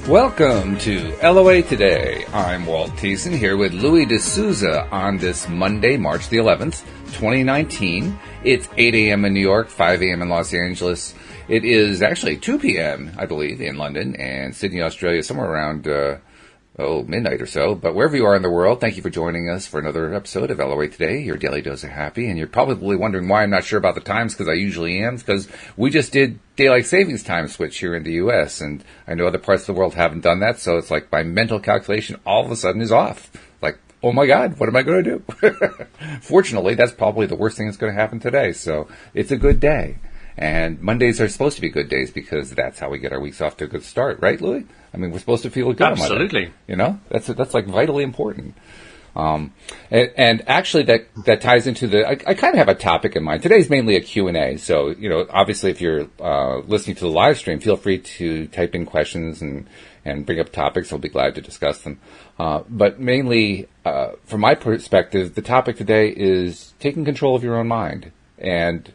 Welcome to LOA Today. I'm Walt here with Louis D'Souza on this Monday, March the 11th, 2019. It's 8 a.m. in New York, 5 a.m. in Los Angeles. It is actually 2 p.m., I believe, in London, and Sydney, Australia, somewhere around midnight or so. But wherever you are in the world, thank you for joining us for another episode of LOA Today, your daily dose of happy. And you're probably wondering why I'm not sure about the times, because I usually am, because we just did daylight savings time switch here in the U.S., and I know other parts of the world haven't done that, so it's like my mental calculation all of a sudden is off. Like, oh my God, what am I going to do? Fortunately, that's probably the worst thing that's going to happen today, so it's a good day. And Mondays are supposed to be good days because that's how we get our weeks off to a good start, right, Louis? I mean, we're supposed to feel good on Monday. Absolutely. You know, that's like vitally important. And actually that ties into I kind of have a topic in mind. Today's mainly a Q&A. So, you know, obviously if you're listening to the live stream, feel free to type in questions and bring up topics. I'll be glad to discuss them. But mainly, from my perspective, the topic today is taking control of your own mind. And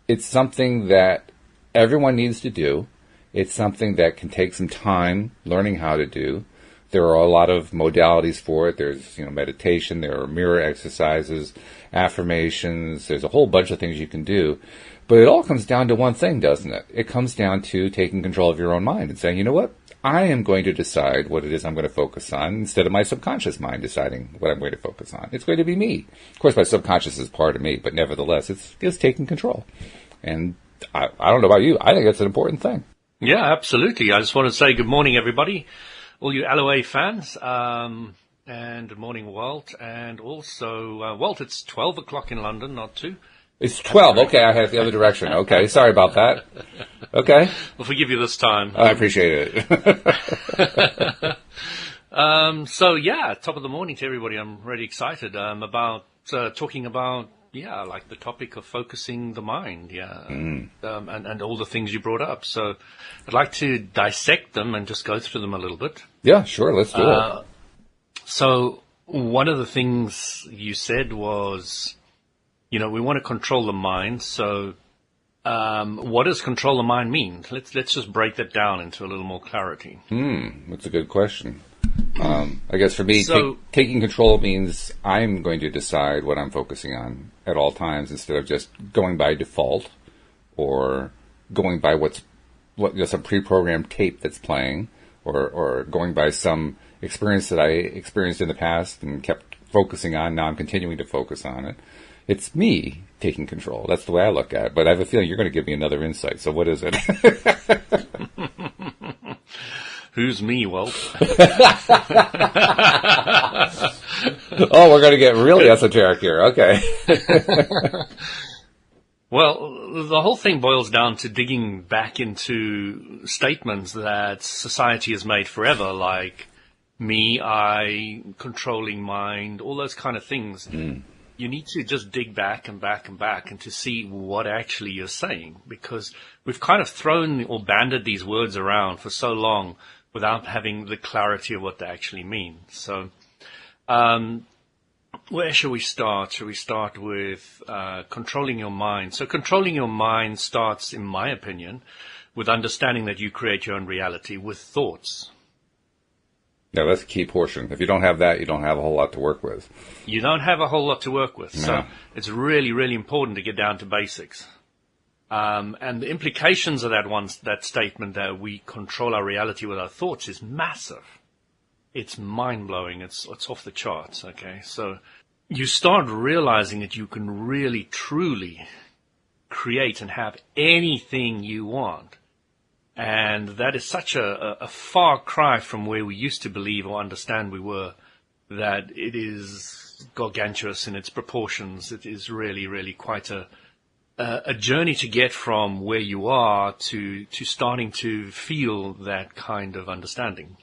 it's something that everyone needs to do. It's something that can take some time learning how to do. There are a lot of modalities for it. There's, meditation, there are mirror exercises, affirmations. There's a whole bunch of things you can do. But it all comes down to one thing, doesn't it? It comes down to taking control of your own mind and saying, you know what? I am going to decide what it is I'm going to focus on instead of my subconscious mind deciding what I'm going to focus on. It's going to be me. Of course, my subconscious is part of me, but nevertheless, it's taking control. And I don't know about you. I think that's an important thing. Yeah, absolutely. I just want to say good morning, everybody, all you LOA fans, and good morning, Walt. And also, Walt, it's 12 o'clock in London, not 2. It's 12. Okay, I had it the other direction. Okay, sorry about that. Okay. We'll forgive you this time. I appreciate it. So, yeah, top of the morning to everybody. I'm really excited about talking about, like the topic of focusing the mind, and all the things you brought up. So I'd like to dissect them and just go through them a little bit. Yeah, sure, let's do it. So one of the things you said was, we want to control the mind. So what does control the mind mean? Let's just break that down into a little more clarity. That's a good question. I guess for me, taking control means I'm going to decide what I'm focusing on at all times instead of just going by default or going by some pre-programmed tape that's playing or going by some experience that I experienced in the past and kept focusing on. Now I'm continuing to focus on it. It's me taking control. That's the way I look at it. But I have a feeling you're going to give me another insight. So what is it? Who's me, Walt? Oh, we're going to get really esoteric here. Okay. Well, the whole thing boils down to digging back into statements that society has made forever, like me, I, controlling mind, all those kind of things. You need to just dig back and back and back and to see what actually you're saying, because we've kind of thrown or banded these words around for so long without having the clarity of what they actually mean. So, where shall we start? Shall we start with controlling your mind? So controlling your mind starts, in my opinion, with understanding that you create your own reality with thoughts. Yeah, that's a key portion. If you don't have that, you don't have a whole lot to work with. You don't have a whole lot to work with. No. So it's really, really important to get down to basics. And the implications of that statement that we control our reality with our thoughts is massive. It's mind-blowing. It's off the charts, okay? So you start realizing that you can really, truly create and have anything you want. And that is such a far cry from where we used to believe or understand we were, that it is gargantuous in its proportions. It is really, really quite a journey to get from where you are to starting to feel that kind of understanding.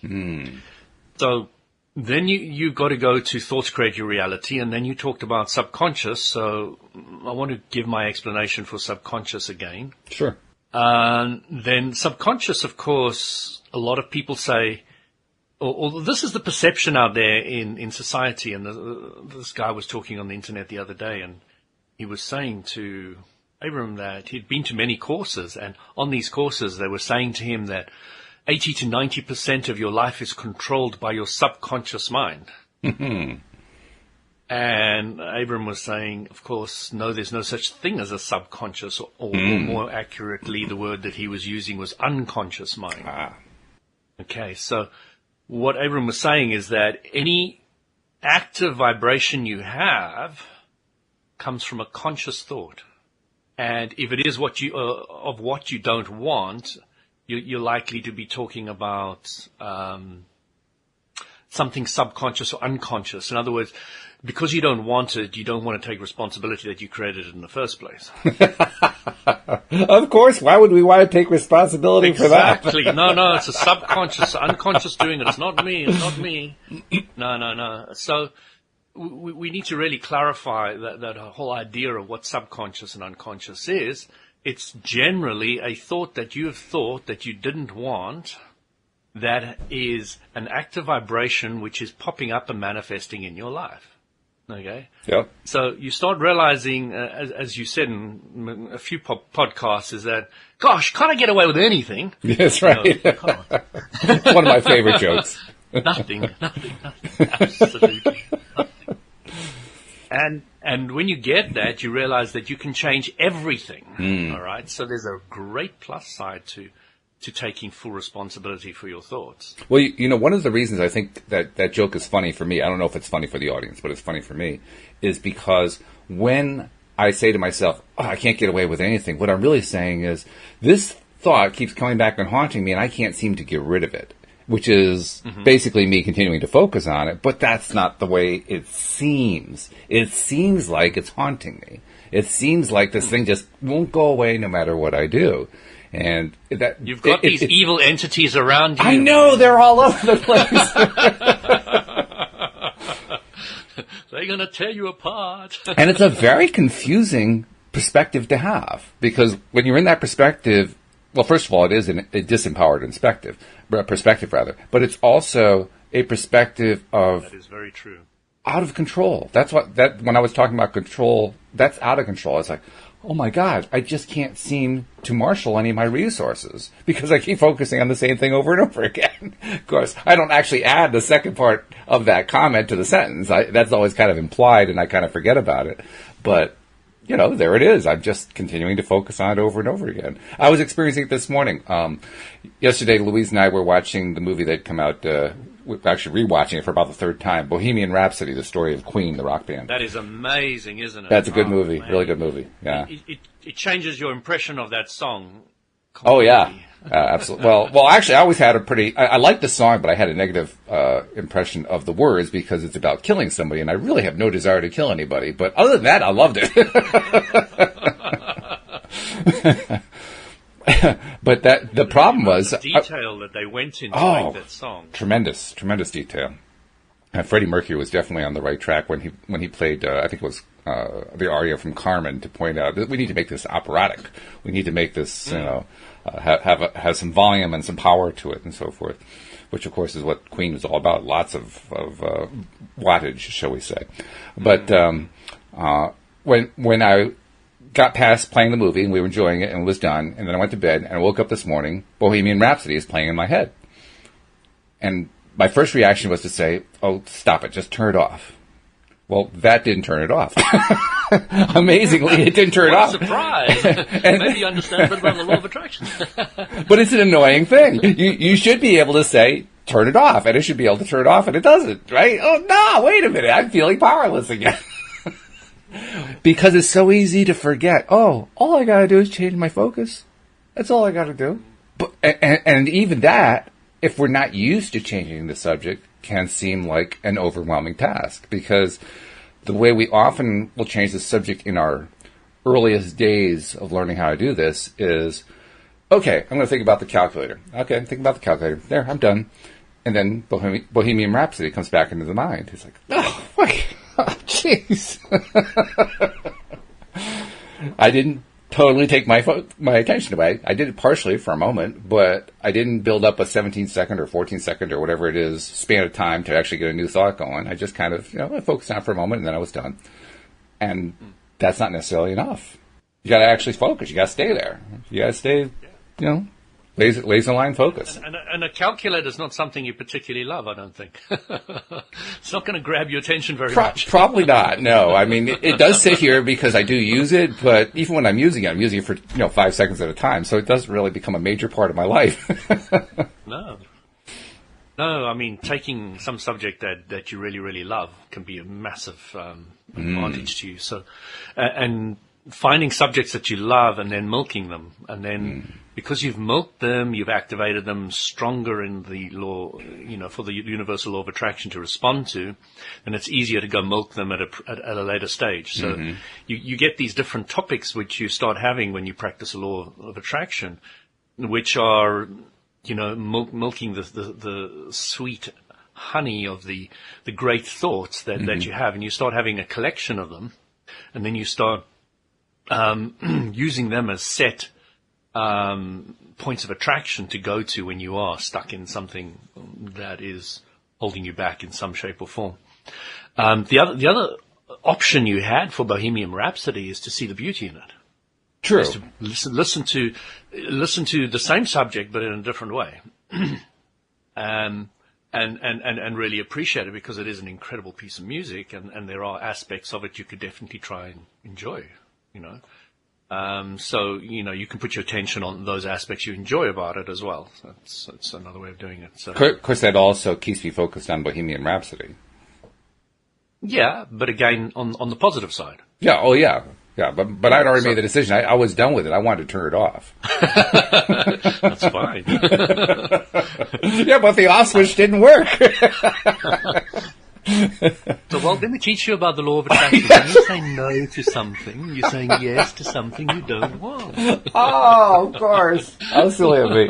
So then you've got to go to thoughts create your reality, and then you talked about subconscious. So I want to give my explanation for subconscious again. Sure. Then subconscious, of course, a lot of people say, or this is the perception out there in society. And this guy was talking on the internet the other day, and he was saying to Abram that he'd been to many courses, and on these courses they were saying to him that 80 to 90% of your life is controlled by your subconscious mind. And Abram was saying, of course, no, there's no such thing as a subconscious, or more accurately, the word that he was using was unconscious mind. Okay, so what Abram was saying is that any active vibration you have comes from a conscious thought. And if it is what you of what you don't want, you're likely to be talking about something subconscious or unconscious. In other words, because you don't want it, you don't want to take responsibility that you created it in the first place. Of course. Why would we want to take responsibility for that? Exactly. No, it's a subconscious, unconscious doing it. It's not me. It's not me. No. So we need to really clarify that whole idea of what subconscious and unconscious is. It's generally a thought that you have thought that you didn't want, that is an active vibration which is popping up and manifesting in your life. Okay? Yep. So you start realizing, as you said in a few podcasts, is that, gosh, can't I get away with anything? That's right. You know, one of my favorite jokes. Nothing. Absolutely nothing. And when you get that, you realize that you can change everything. All right? So there's a great plus side to taking full responsibility for your thoughts. Well, you know, one of the reasons I think that joke is funny for me, I don't know if it's funny for the audience, but it's funny for me, is because when I say to myself, oh, I can't get away with anything, what I'm really saying is, this thought keeps coming back and haunting me, and I can't seem to get rid of it, which is basically me continuing to focus on it, but that's not the way it seems. It seems like it's haunting me. It seems like this thing just won't go away no matter what I do. And that you've got these evil entities around you. I know, they're all over the place. They're going to tear you apart. And it's a very confusing perspective to have, because when you're in that perspective, well, first of all, it is a disempowered perspective, but it's also a perspective of that is very true. Out of control. That's when I was talking about control, that's out of control. It's like, oh my God, I just can't seem to marshal any of my resources because I keep focusing on the same thing over and over again. Of course, I don't actually add the second part of that comment to the sentence. That's always kind of implied, and I kind of forget about it. But, you know, there it is. I'm just continuing to focus on it over and over again. I was experiencing it this morning. Yesterday, Louise and I were watching the movie that had come out, we're actually rewatching it for about the third time, Bohemian Rhapsody, the story of Queen, the rock band. That is amazing, isn't it? That's a good movie, man. Really good movie. Yeah, it changes your impression of that song completely. Oh yeah, absolutely. Well, actually, I always had I liked the song, but I had a negative impression of the words because it's about killing somebody, and I really have no desire to kill anybody. But other than that, I loved it. But the problem was the detail that they went into to make that song. Tremendous detail. And Freddie Mercury was definitely on the right track when he played. I think it was the aria from Carmen, to point out that we need to make this operatic. We need to make this, have some volume and some power to it, and so forth. Which, of course, is what Queen was all about. Lots of wattage, shall we say? But when I got past playing the movie and we were enjoying it and it was done, and then I went to bed and I woke up this morning, Bohemian Rhapsody is playing in my head. And my first reaction was to say, oh, stop it, just turn it off. Well, that didn't turn it off. Amazingly, it didn't turn it off. Surprise! Maybe you understand a bit about the law of attraction. But it's an annoying thing. You should be able to say, turn it off, and it should be able to turn it off, and it doesn't, right? Oh, no, wait a minute, I'm feeling powerless again. Because it's so easy to forget. Oh, all I got to do is change my focus. That's all I got to do. But and even that, if we're not used to changing the subject, can seem like an overwhelming task. Because the way we often will change the subject in our earliest days of learning how to do this is, okay, I'm going to think about the calculator. Okay, I'm thinking about the calculator. There, I'm done. And then Bohemian Rhapsody comes back into the mind. It's like, oh, wait. Oh, jeez. I didn't totally take my attention away. I did it partially for a moment, but I didn't build up a 17-second or 14-second or whatever it is span of time to actually get a new thought going. I just kind of, I focused on it for a moment and then I was done. And that's not necessarily enough. You got to actually focus. You got to stay there. You got to stay, Laser line focus. And a calculator is not something you particularly love, I don't think. It's not going to grab your attention very much. Probably not, no. I mean, it does sit here because I do use it, but even when I'm using it for 5 seconds at a time, so it doesn't really become a major part of my life. No, I mean, taking some subject that you really, really love can be a massive advantage to you. So, and finding subjects that you love and then milking them, and then because you've milked them, you've activated them stronger in the law, for the universal law of attraction to respond to, and it's easier to go milk them at a later stage. So you get these different topics which you start having when you practice the law of attraction, which are, milking the sweet honey of the great thoughts that you have, and you start having a collection of them, and then you start using them as set points of attraction to go to when you are stuck in something that is holding you back in some shape or form. The other option you had for Bohemian Rhapsody is to see the beauty in it. True. Is to listen to the same subject but in a different way, and really appreciate it, because it is an incredible piece of music, and there are aspects of it you could definitely try and enjoy. So you can put your attention on those aspects you enjoy about it as well. So that's another way of doing it. So, of course, that also keeps me focused on Bohemian Rhapsody. Yeah, but again, on the positive side. Yeah. Oh, yeah. Yeah, but I'd already made the decision. I was done with it. I wanted to turn it off. That's fine. Yeah, but the off switch didn't work. So, Walt, let me teach you about the law of attraction. When you say no to something, you're saying yes to something you don't want. Oh, of course. How silly of me.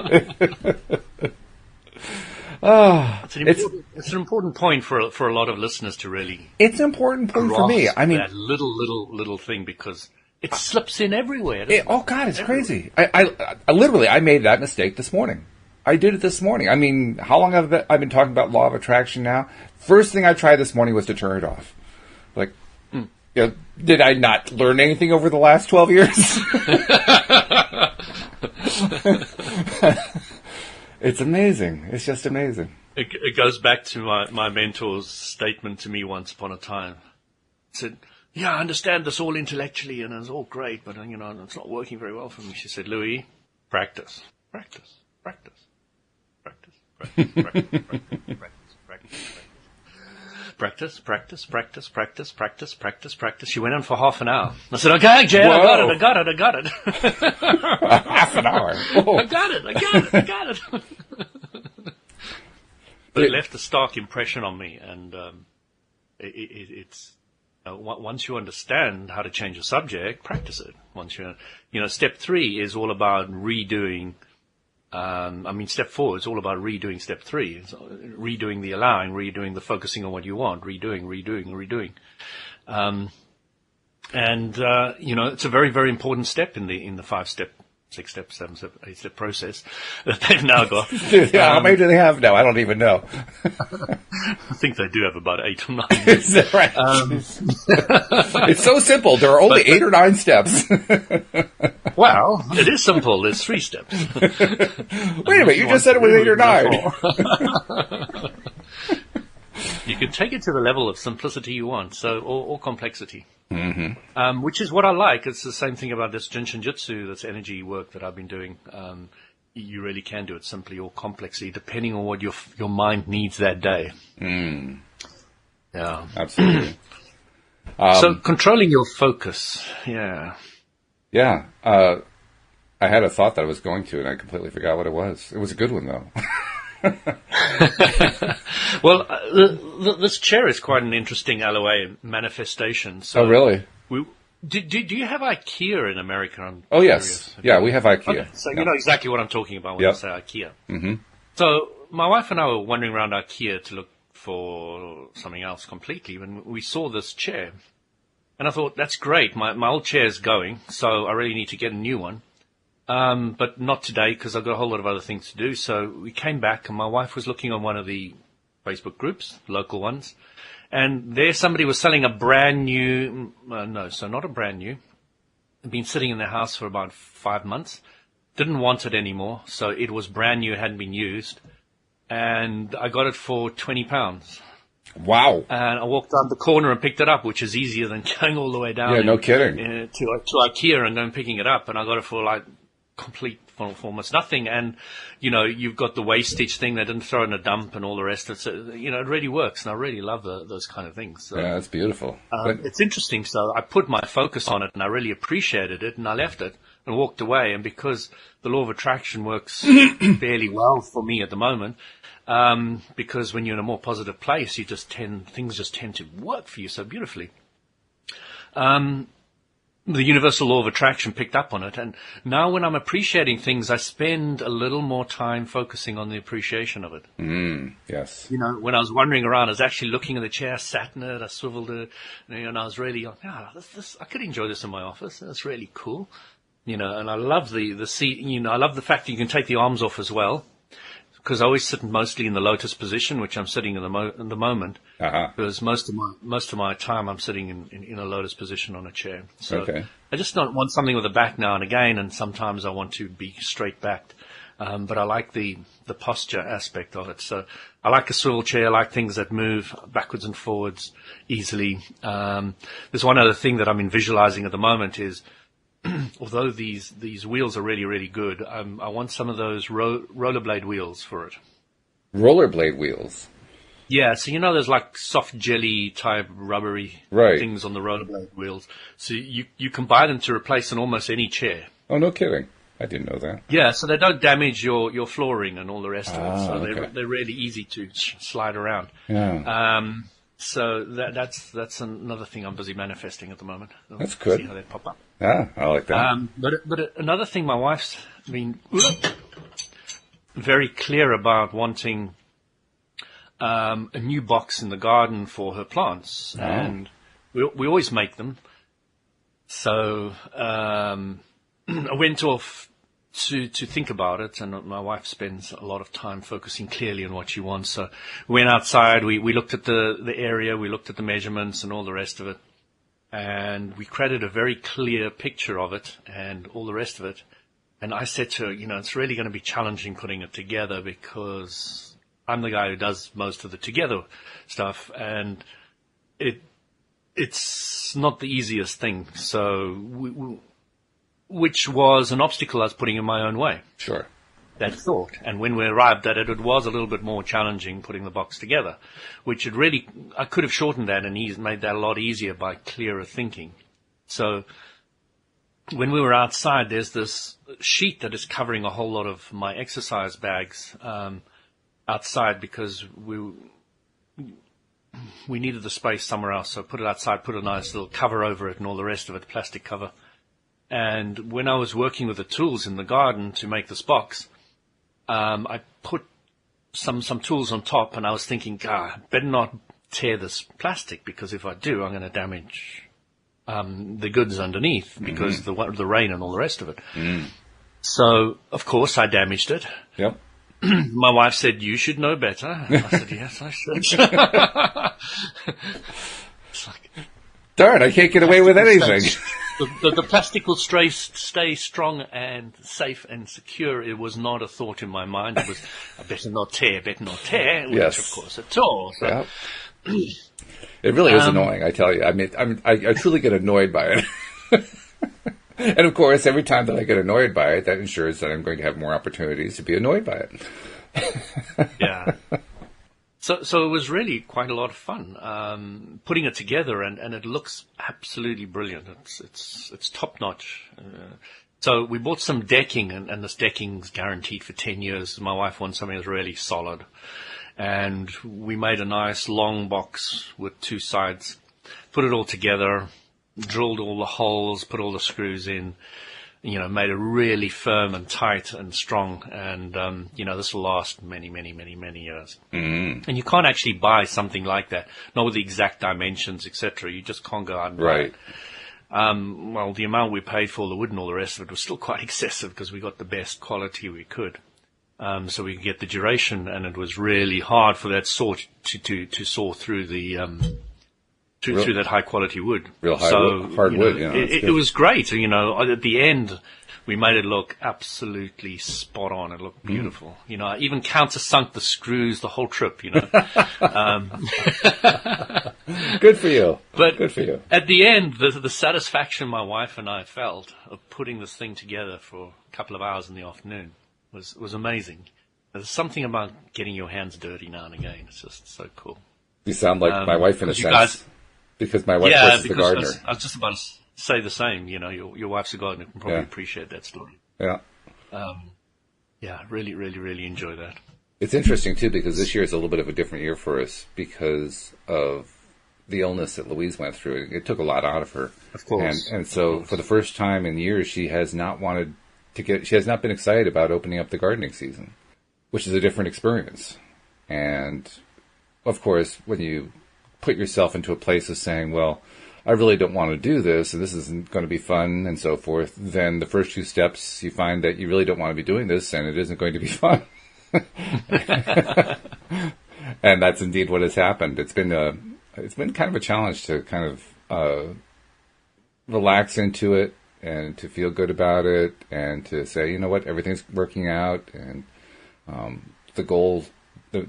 It's an important point for a lot of listeners to really. It's an important point for me. I mean, that little thing, because it slips in everywhere. Oh God, it's crazy. I literally made that mistake this morning. I did it this morning. I mean, how long have I been talking about law of attraction now? First thing I tried this morning was to turn it off. Like, did I not learn anything over the last 12 years? It's amazing. It's just amazing. It goes back to my mentor's statement to me once upon a time. He said, I understand this all intellectually and it's all great, but it's not working very well for me. She said, Louis, practice. Practice. She went on for half an hour. I said, okay, Jen, I got it. Half an hour. Oh. I got it. But it left a stark impression on me, and it's once you understand how to change a subject, practice it. Once step 3 is all about redoing. Step 4 is all about redoing step 3. It's redoing the allowing, redoing the focusing on what you want, redoing. It's a very, very important step in the 5-step, 6-step, 7-step, 8-step process that they've now got. How many do they have now? I don't even know. I think they do have about 8 or 9. Is that right? It's so simple. There are only 8 or 9 steps. Well, it is simple. There's 3 steps. Wait a minute. You just said it was 8 or 9. You can take it to the level of simplicity you want, or complexity. Mm-hmm. Which is what I like. It's the same thing about this Jinshin Jitsu, this energy work that I've been doing. You really can do it simply or complexly, depending on what your mind needs that day. Mm. Yeah, absolutely. So controlling your focus. Yeah. Yeah. I had a thought that I was going to, and I completely forgot what it was. It was a good one, though. Well, this chair is quite an interesting LOA manifestation. So oh, really? Do you have IKEA in America? Oh, yes. Yeah, we have IKEA. Okay. So you know exactly what I'm talking about when I say IKEA. Mm-hmm. So my wife and I were wandering around IKEA to look for something else completely when we saw this chair. And I thought, that's great. My old chair is going, so I really need to get a new one. But not today because I've got a whole lot of other things to do. So we came back and my wife was looking on one of the Facebook groups, local ones. And there somebody was selling a brand new, not a brand new. It'd been sitting in their house for about 5 months. Didn't want it anymore, so it was brand new, hadn't been used, and I got it for £20. Wow. And I walked down the corner and picked it up, which is easier than going all the way down. Yeah, no kidding. To IKEA and going picking it up, and I got it for like complete for almost nothing. And you've got the wastage thing. They didn't throw it in a dump and all the rest of it. So it really works, and I really love those kind of things. So, yeah, that's beautiful. It's interesting. So I put my focus on it, and I really appreciated it, and I left it and walked away. And because the law of attraction works fairly well for me at the moment, because when you're in a more positive place, things just tend to work for you so beautifully. The universal law of attraction picked up on it, and now when I'm appreciating things, I spend a little more time focusing on the appreciation of it. Yes. When I was wandering around, I was actually looking at the chair, sat in it, I swiveled it, and I was really like, I could enjoy this in my office. That's really cool. And I love the seat. I love the fact that you can take the arms off as well, because I always sit mostly in the lotus position, which I'm sitting in the moment. Because most of my time I'm sitting in a lotus position on a chair. So I just don't want something with a back now and again, and sometimes I want to be straight backed. But I like the posture aspect of it. So I like a swivel chair. I like things that move backwards and forwards easily. There's one other thing that I'm visualizing at the moment is, although these wheels are really, really good, I want some of those rollerblade wheels for it. Rollerblade wheels? Yeah, so there's like soft jelly type rubbery things on the rollerblade wheels. So you can buy them to replace in almost any chair. Oh, no kidding. I didn't know that. Yeah, so they don't damage your flooring and all the rest of it. So they're really easy to slide around. Yeah. So that's another thing I'm busy manifesting at the moment. That's good. See how they pop up. Yeah, I like that. But another thing, my wife's been very clear about wanting a new box in the garden for her plants, and we always make them. So I went off to think about it, and my wife spends a lot of time focusing clearly on what she wants. So we went outside, we looked at the area, we looked at the measurements and all the rest of it, and we created a very clear picture of it and all the rest of it. And I said to her, it's really going to be challenging putting it together, because I'm the guy who does most of the together stuff, and it's not the easiest thing. So which was an obstacle I was putting in my own way. Sure. That thought. And when we arrived at it, it was a little bit more challenging putting the box together, which I could have shortened that and made that a lot easier by clearer thinking. So when we were outside, there's this sheet that is covering a whole lot of my exercise bags outside, because we needed the space somewhere else. So I put it outside, put a nice little cover over it and all the rest of it, plastic cover. And when I was working with the tools in the garden to make this box, I put some tools on top, and I was thinking, better not tear this plastic, because if I do, I'm going to damage the goods underneath, because the rain and all the rest of it. So, of course, I damaged it. Yep. My wife said, "You should know better." I said, "Yes, I should." It's like, darn, I can't get away with anything. The plastic will stay strong and safe and secure. It was not a thought in my mind. It was, I better not tear, which of course it tore. So. Yeah. It really is annoying, I tell you. I mean, I truly get annoyed by it. And of course, every time that I get annoyed by it, that ensures that I'm going to have more opportunities to be annoyed by it. Yeah. So it was really quite a lot of fun putting it together, and it looks absolutely brilliant. It's top notch. So we bought some decking, and this decking's guaranteed for 10 years. My wife wants something that's really solid, and we made a nice long box with two sides. Put it all together, drilled all the holes, put all the screws in. Made it really firm and tight and strong. And, this will last many, many, many, many years. And you can't actually buy something like that, not with the exact dimensions, etc. You just can't go out and buy it. Well, the amount we paid for the wood and all the rest of it was still quite excessive, because we got the best quality we could. So we could get the duration, and it was really hard for that saw to saw through the, through that high quality wood. Real hard wood, it was great. At the end, we made it look absolutely spot on. It looked beautiful. You know, I even countersunk the screws the whole trip, you know. Good for you. But good for you. At the end, the satisfaction my wife and I felt of putting this thing together for a couple of hours in the afternoon was amazing. There's something about getting your hands dirty now and again. It's just so cool. You sound like my wife in a sense. Guys, because my wife was the gardener. I was just about to say the same. You know, your wife's a gardener. Can probably appreciate that story. Yeah. Really, really, really enjoy that. It's interesting too because this year is a little bit of a different year for us because of the illness that Louise went through. It took a lot out of her. Of course. And so for the first time in years, she has not been excited about opening up the gardening season, which is a different experience. And of course, when you put yourself into a place of saying, well, I really don't want to do this, and this isn't going to be fun, and so forth, then the first few steps, you find that you really don't want to be doing this, and it isn't going to be fun. And that's indeed what has happened. It's been kind of a challenge to kind of relax into it and to feel good about it and to say, you know what, everything's working out, and the goal.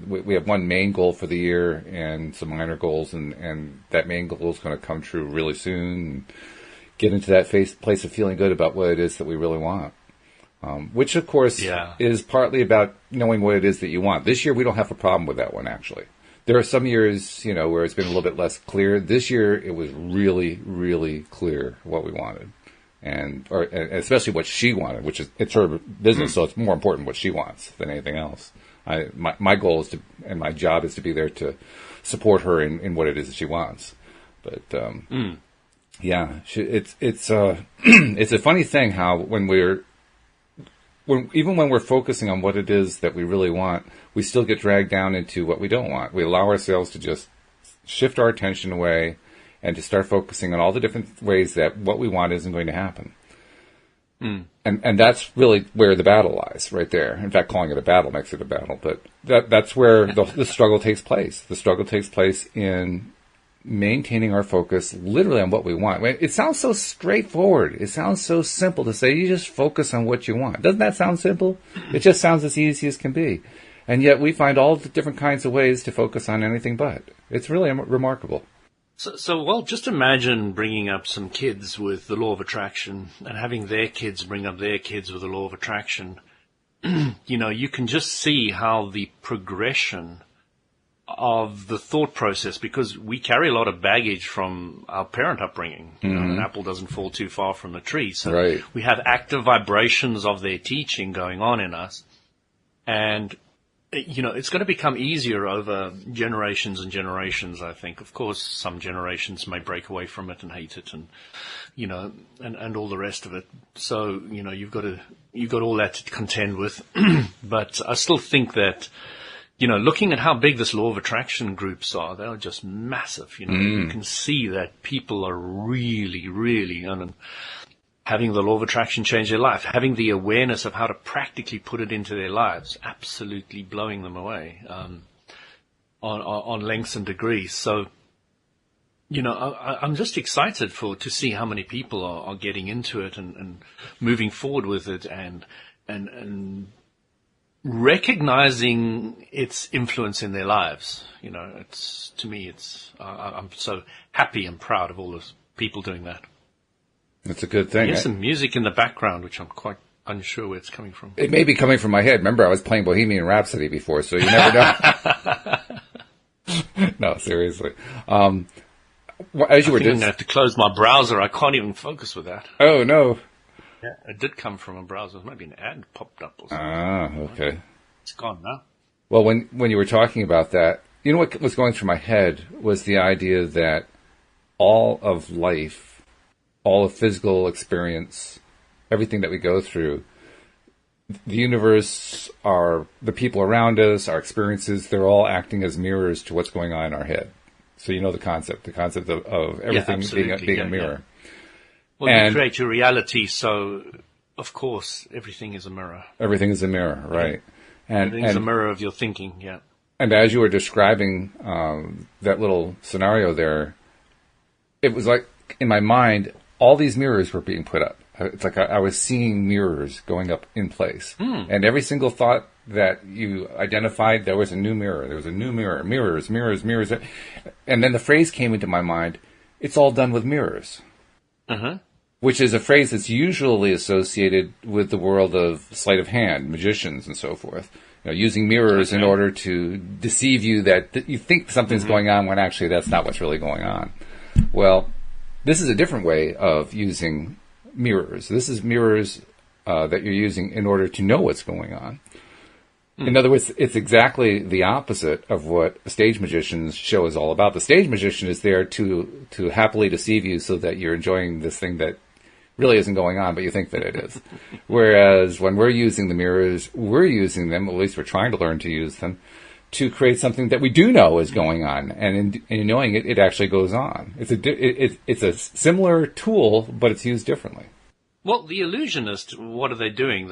We have one main goal for the year and some minor goals, and that main goal is going to come true really soon. And get into that place of feeling good about what it is that we really want, which, of course, is partly about knowing what it is that you want. This year, we don't have a problem with that one, actually. There are some years, you know, where it's been a little bit less clear. This year, it was really, really clear what we wanted, and especially what she wanted, which is it's her business, so it's more important what she wants than anything else. My goal is and my job is to be there to support her in what it is that she wants. But it's a funny thing how even when we're focusing on what it is that we really want, we still get dragged down into what we don't want. We allow ourselves to just shift our attention away and to start focusing on all the different ways that what we want isn't going to happen. And that's really where the battle lies, right there. In fact, calling it a battle makes it a battle. But that's where the struggle takes place. The struggle takes place in maintaining our focus literally on what we want. It sounds so straightforward. It sounds so simple to say, you just focus on what you want. Doesn't that sound simple? It just sounds as easy as can be. And yet we find all the different kinds of ways to focus on anything but. It's really remarkable. So, Walt, just imagine bringing up some kids with the law of attraction and having their kids bring up their kids with the law of attraction. You know, you can just see how the progression of the thought process, because we carry a lot of baggage from our parent upbringing. You know, an apple doesn't fall too far from the tree. So we have active vibrations of their teaching going on in us. And you know, it's going to become easier over generations and generations, I think. Of course, some generations may break away from it and hate it and, you know, and all the rest of it. So, you know, you've got all that to contend with. But I still think that, you know, looking at how big this law of attraction groups are, they're just massive. You know, you can see that people are really, really having the law of attraction change their life, having the awareness of how to practically put it into their lives, absolutely blowing them away on lengths and degrees. So, you know, I'm just excited to see how many people are getting into it and moving forward with it and recognizing its influence in their lives. You know, I'm so happy and proud of all those people doing that. That's a good thing. There's some music in the background, which I'm quite unsure where it's coming from. It may be coming from my head. Remember, I was playing Bohemian Rhapsody before, so you never know. No, seriously. As you were I'm going to have to close my browser. I can't even focus with that. Oh, no. Yeah, it did come from a browser. Maybe an ad popped up or something. Ah, okay. It's gone now. Well, when you were talking about that, you know what was going through my head was the idea that all of life, all of physical experience, everything that we go through, the universe, the people around us, our experiences, they're all acting as mirrors to what's going on in our head. So you know the concept of everything being a mirror. Yeah. Well, you create your reality, so of course everything is a mirror. Everything is a mirror, right. Everything's a mirror of your thinking, yeah. And as you were describing that little scenario there, it was like, in my mind, all these mirrors were being put up. It's like I was seeing mirrors going up in place. And every single thought that you identified, there was a new mirror. There was a new mirror. Mirrors, mirrors, mirrors. And then the phrase came into my mind, it's all done with mirrors. Which is a phrase that's usually associated with the world of sleight of hand, magicians and so forth. You know, using mirrors in order to deceive you that you think something's going on when actually that's not what's really going on. Well, this is a different way of using mirrors. This is mirrors that you're using in order to know what's going on. In other words, it's exactly the opposite of what a stage magician's show is all about. The stage magician is there to happily deceive you so that you're enjoying this thing that really isn't going on, but you think that it is. Whereas when we're using the mirrors, we're using them, at least we're trying to learn to use them, to create something that we do know is going on. And in knowing it, it actually goes on. It's a similar tool, but it's used differently. Well, the illusionist, what are they doing?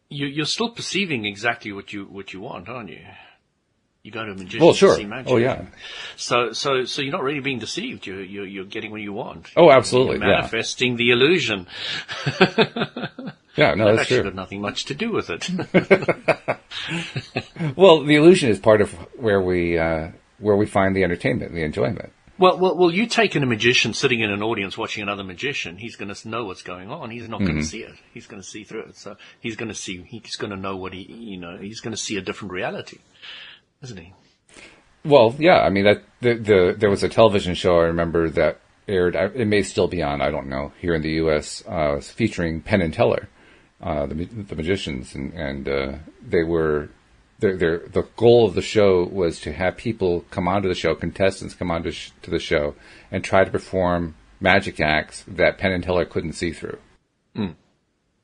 You're still perceiving exactly what you want, aren't you? You go to a magician to see magic. Oh, yeah. So you're not really being deceived. You're getting what you want. Oh, absolutely. You're manifesting the illusion. Yeah, no, that's true. Actually got nothing much to do with it. Well, the illusion is part of where we find the entertainment, the enjoyment. Well, you take in a magician sitting in an audience watching another magician. He's going to know what's going on. He's not going to see it. He's going to see through it. So he's going to know what he's going to see a different reality, isn't he? Well, yeah. I mean, there was a television show I remember that aired. It may still be on. I don't know. Here in the U.S., featuring Penn and Teller, the magicians, and they were. The goal of the show was to have people come onto the show, contestants come onto to the show, and try to perform magic acts that Penn and Teller couldn't see through.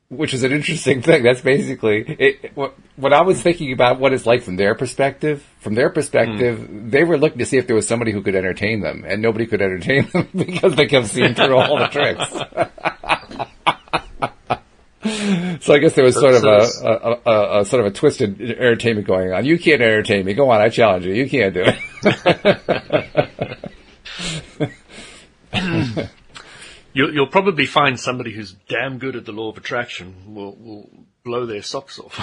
Which is an interesting thing. That's basically what I was thinking about. What it's like from their perspective. From their perspective, they were looking to see if there was somebody who could entertain them, and nobody could entertain them because they kept seeing through all the tricks. So I guess there was sort of a twisted entertainment going on. You can't entertain me. Go on, I challenge you. You can't do it. You'll probably find somebody who's damn good at the law of attraction will blow their socks off.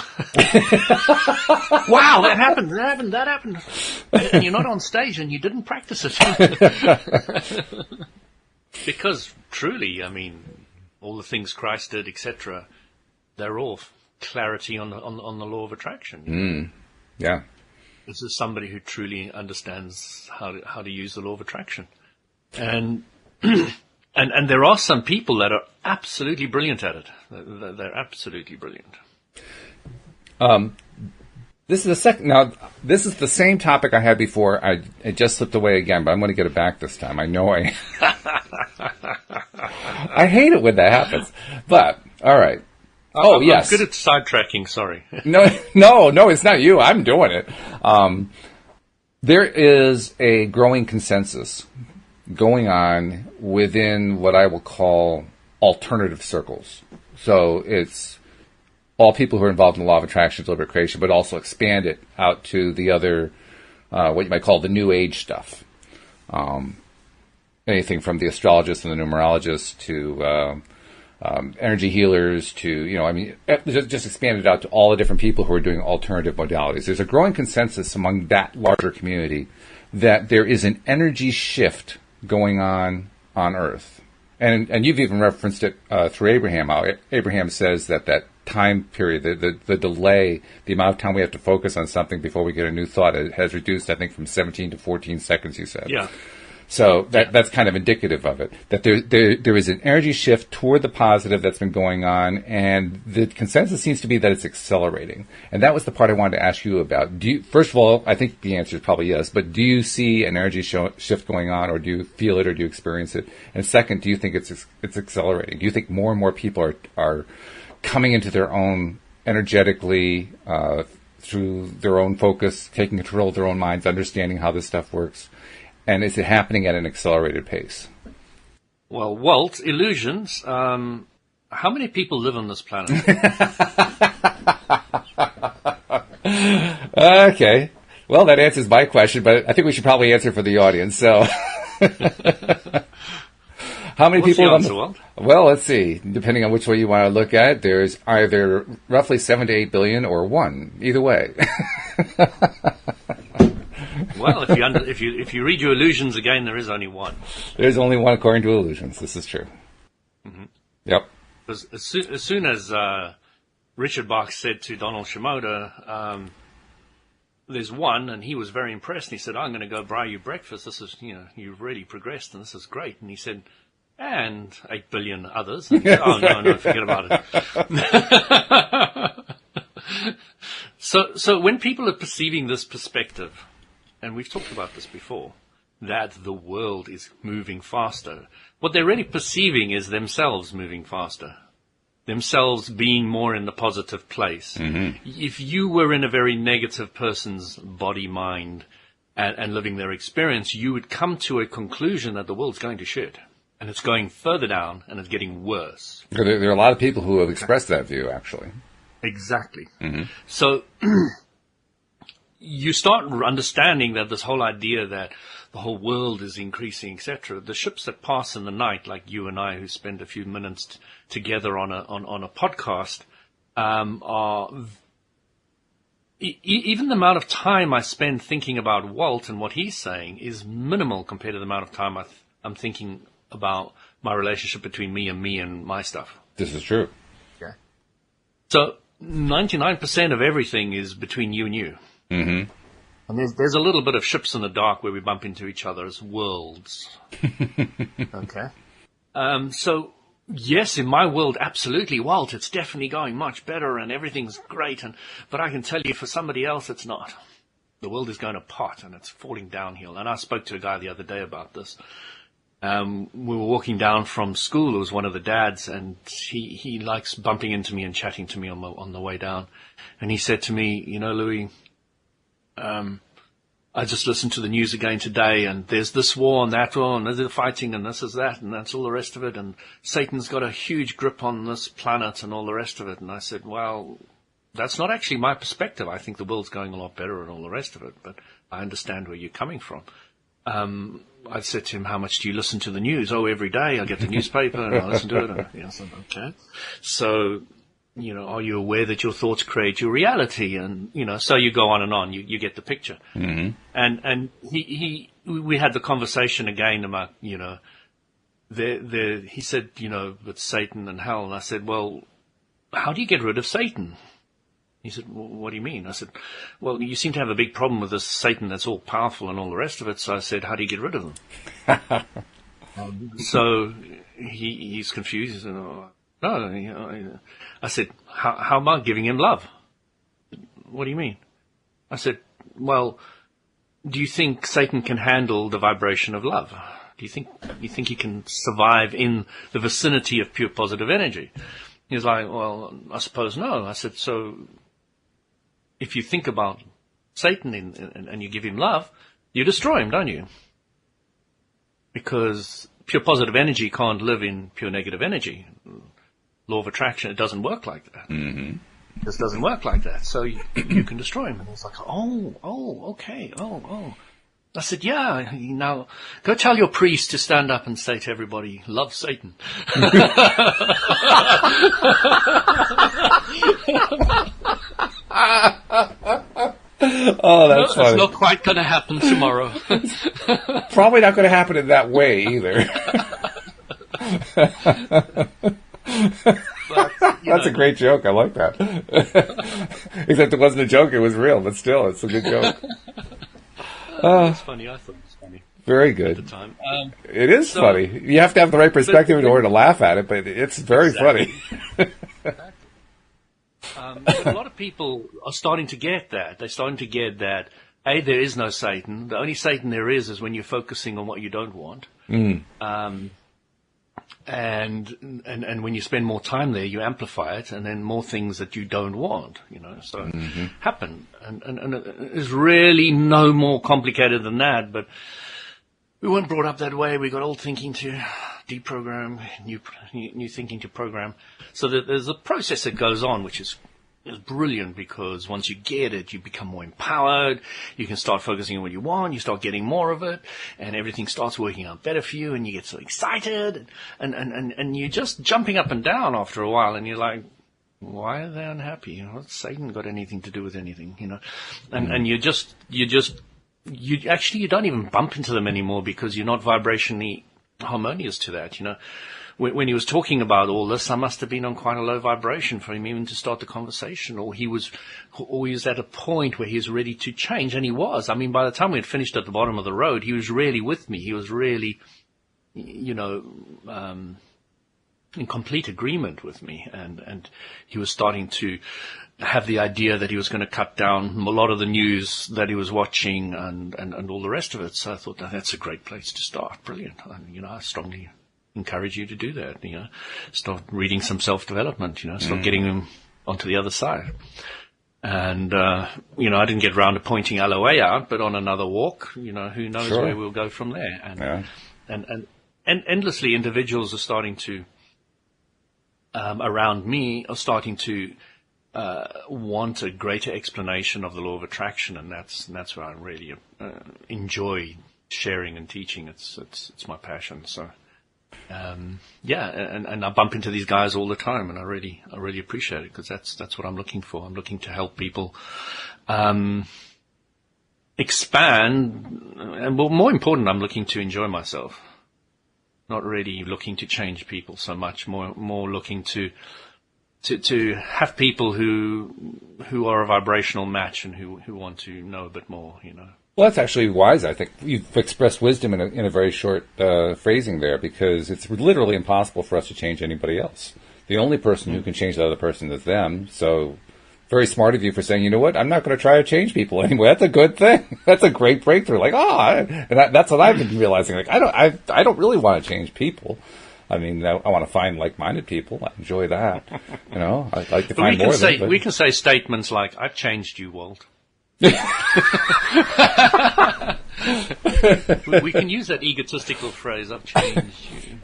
Wow, that happened. And you're not on stage and you didn't practice it. Because truly, I mean, all the things Christ did, etc., they're all clarity on the law of attraction. Yeah. This is somebody who truly understands how to use the law of attraction. And and there are some people that are absolutely brilliant at it. They're absolutely brilliant. This is the second. Now, this is the same topic I had before. I just slipped away again, but I'm going to get it back this time. I know I hate it when that happens. But all right. Yes. I'm good at sidetracking. Sorry. No, it's not you. I'm doing it. There is a growing consensus going on within what I will call alternative circles. So it's all people who are involved in the law of attraction, deliberate creation, but also expand it out to the other, what you might call the new age stuff. Anything from the astrologists and the numerologists to energy healers to, just expand it out to all the different people who are doing alternative modalities. There's a growing consensus among that larger community that there is an energy shift going on Earth. And you've even referenced it through Abraham. How Abraham says that time period, the delay, the amount of time we have to focus on something before we get a new thought, it has reduced, I think, from 17 to 14 seconds, you said. Yeah. So that's kind of indicative of it, that there is an energy shift toward the positive that's been going on, and the consensus seems to be that it's accelerating. And that was the part I wanted to ask you about. First of all, I think the answer is probably yes, but do you see an energy shift going on, or do you feel it, or do you experience it? And second, do you think it's accelerating? Do you think more and more people are coming into their own energetically through their own focus, taking control of their own minds, understanding how this stuff works? And is it happening at an accelerated pace? Well, Walt, illusions. How many people live on this planet? Okay. Well, that answers my question, but I think we should probably answer for the audience. So, How many What's people? the answer, Walt? Well, let's see. Depending on which way you want to look at it, there's either roughly 7 to 8 billion or 1. Either way. Well, if you read your illusions again, there is only one. There's only one according to illusions. This is true. Mm-hmm. Yep. Because as soon as Richard Bach said to Donald Shimoda, there's one, and he was very impressed. He said, I'm going to go buy you breakfast. This is, you've really progressed, and this is great. And he said, and 8 billion others. And he said, oh, no, forget about it. So when people are perceiving this perspective, and we've talked about this before, that the world is moving faster, what they're really perceiving is themselves moving faster. Themselves being more in the positive place. Mm-hmm. If you were in a very negative person's body, mind, and living their experience, you would come to a conclusion that the world's going to shit. And it's going further down, and it's getting worse. There are a lot of people who have expressed that view, actually. Exactly. Mm-hmm. So you start understanding that this whole idea that the whole world is increasing, etc. The ships that pass in the night, like you and I, who spend a few minutes together on a podcast, are even the amount of time I spend thinking about Walt and what he's saying is minimal compared to the amount of time I'm thinking about my relationship between me and my stuff. This is true. Yeah. So 99% of everything is between you and you. Mm-hmm. And there's a little bit of ships in the dark where we bump into each other as worlds. Okay. So, yes, in my world, absolutely, Walt, it's definitely going much better and everything's great. But I can tell you for somebody else, it's not. The world is going to pot and it's falling downhill. And I spoke to a guy the other day about this. We were walking down from school. It was one of the dads, and he likes bumping into me and chatting to me on the way down. And he said to me, Louis, I just listened to the news again today, and there's this war and that war, and there's the fighting, and this is that, and that's all the rest of it, and Satan's got a huge grip on this planet and all the rest of it. And I said, well, that's not actually my perspective. I think the world's going a lot better and all the rest of it, but I understand where you're coming from. I said to him, how much do you listen to the news? Oh, every day I get the newspaper and I listen to it. And I said, okay. So, are you aware that your thoughts create your reality? And, so you go on and on, you get the picture. Mm-hmm. And we had the conversation again about, he said, with Satan and hell. And I said, well, how do you get rid of Satan? He said, well, what do you mean? I said, well, you seem to have a big problem with this Satan that's all powerful and all the rest of it. So I said, how do you get rid of him? So he's confused. He said, oh, no. I said, how about giving him love? What do you mean? I said, well, do you think Satan can handle the vibration of love? Do you think he can survive in the vicinity of pure positive energy? He was like, well, I suppose no. I said, so if you think about Satan and you give him love, you destroy him, don't you? Because pure positive energy can't live in pure negative energy. Law of attraction, it doesn't work like that. Mm-hmm. It just doesn't work like that. So you can destroy him. And he's like, okay. I said, yeah, now go tell your priest to stand up and say to everybody, love Satan. Oh, that's funny. It's not quite going to happen tomorrow. Probably not going to happen in that way either. But, that's a great joke. I like that. Except it wasn't a joke; it was real. But still, it's a good joke. It's funny. I thought it was funny. Very good. At the time. It is funny. You have to have the right perspective in order to laugh at it, but it's very funny. Exactly. But a lot of people are starting to get that. They're starting to get that, A, there is no Satan. The only Satan there is when you're focusing on what you don't want. Mm. And when you spend more time there, you amplify it, and then more things that you don't want, so happen. And it's really no more complicated than that, but we weren't brought up that way. We got old thinking to deprogram, new thinking to program. So that there's a process that goes on, which is It's brilliant because once you get it, you become more empowered. You can start focusing on what you want. You start getting more of it, and everything starts working out better for you. And you get so excited, and you're just jumping up and down after a while. And you're like, why are they unhappy? What's Satan got anything to do with anything? And you don't even bump into them anymore because you're not vibrationally harmonious to that. When he was talking about all this, I must have been on quite a low vibration for him even to start the conversation, or he was at a point where he was ready to change, and he was. I mean, by the time we had finished at the bottom of the road, he was really with me. He was really, in complete agreement with me, and he was starting to have the idea that he was going to cut down a lot of the news that he was watching and all the rest of it. So I thought, that's a great place to start. Brilliant. I strongly encourage you to do that, start reading some self-development, start getting them onto the other side. And, I didn't get round to pointing LOA out, but on another walk, who knows where we'll go from there. And endlessly individuals are starting to, around me are starting to, want a greater explanation of the law of attraction. And that's where I really, enjoy sharing and teaching. It's my passion. So, and I bump into these guys all the time, and I really appreciate it because that's what I'm looking for. I'm looking to help people expand, and more important, I'm looking to enjoy myself. Not really looking to change people so much. More looking to have people who are a vibrational match and who want to know a bit more. Well, that's actually wise. I think you've expressed wisdom in a very short phrasing there, because it's literally impossible for us to change anybody else. The only person who can change the other person is them. So, very smart of you for saying, you know what, I'm not going to try to change people anymore. That's a good thing. That's a great breakthrough. That's what I've been realizing. I don't really want to change people. I mean, I want to find like-minded people. I enjoy that. I like to find more of them. We can say statements like, "I've changed you, Walt." We can use that egotistical phrase, "I've changed you."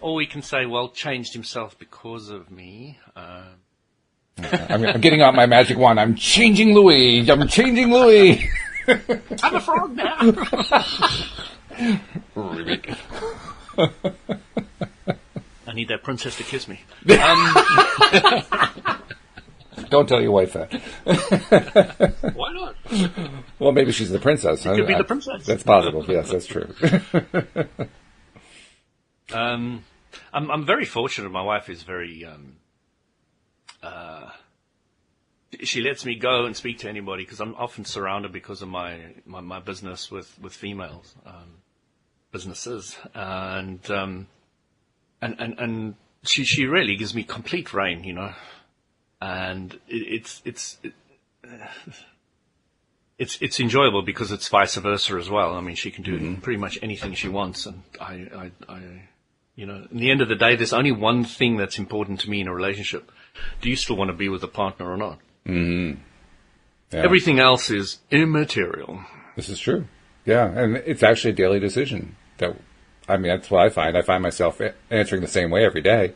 Or we can say, "Walt changed himself because of me." I'm getting out my magic wand. I'm changing Louis. I'm changing Louis. I'm a frog now. I need that princess to kiss me. Don't tell your wife that. Why not? Well, maybe she's the princess. It could be the princess. That's possible. Yes, that's true. I'm very fortunate. My wife is very. She lets me go and speak to anybody because I'm often surrounded because of my business with females, businesses, and she really gives me complete reign, and it's enjoyable because it's vice versa as well. I mean, she can do pretty much anything she wants, and I in the end of the day, there's only one thing that's important to me in a relationship. Do you still want to be with a partner or not? Mm-hmm. Yeah. Everything else is immaterial. This is true. Yeah, and it's actually a daily decision. That's what I find. I find myself answering the same way every day.